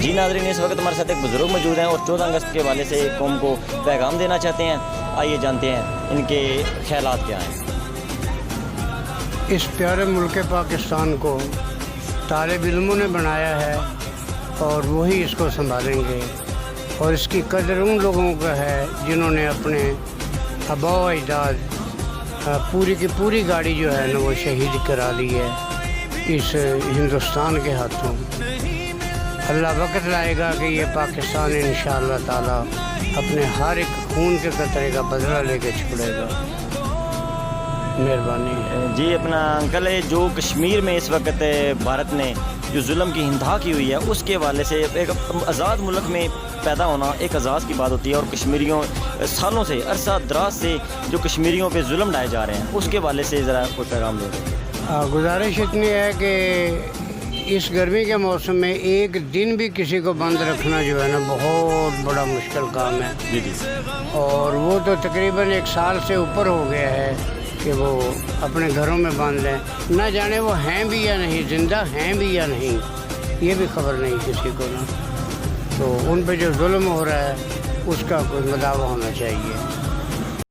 جی ناظرین، اس وقت ہمارے ساتھ ایک بزرگ موجود ہیں اور 14 اگست کے حوالے سے قوم کو پیغام دینا چاہتے ہیں. آئیے جانتے ہیں ان کے خیالات کیا ہیں. اس پیارے ملک پاکستان کو طالب علموں نے بنایا ہے اور وہی اس کو سنبھالیں گے، اور اس کی قدر ان لوگوں کا ہے جنہوں نے اپنے آباء و اجداد پوری کی پوری گاڑی جو ہے نا وہ شہید کرا لی ہے اس ہندوستان کے ہاتھوں. اللہ وقت لائے گا کہ یہ پاکستان انشاءاللہ تعالی اپنے ہر ایک خون کے قطرے کا بدلہ لے کے چھوڑے گا. مہربانی ہے. جی اپنا انکل ہے، جو کشمیر میں اس وقت بھارت نے جو ظلم کی انتہا کی ہوئی ہے اس کے حوالے سے ایک آزاد ملک میں پیدا ہونا ایک اعزاز کی بات ہوتی ہے، اور کشمیریوں سالوں سے عرصہ دراز سے جو کشمیریوں پہ ظلم ڈھائے جا رہے ہیں اس کے حوالے سے ذرا کوئی پیغام دے دیں. گزارش اتنی ہے کہ اس گرمی کے موسم میں ایک دن بھی کسی کو بند رکھنا جو ہے نا بہت بڑا مشکل کام ہے. جی جی. اور وہ تو تقریباً 1 سال سے اوپر ہو گیا ہے کہ وہ اپنے گھروں میں بند ہیں. نہ جانے وہ ہیں بھی یا نہیں، زندہ ہیں بھی یا نہیں، یہ بھی خبر نہیں کسی کو نا. تو ان پہ جو ظلم ہو رہا ہے اس کا کوئی مداوع ہونا چاہیے.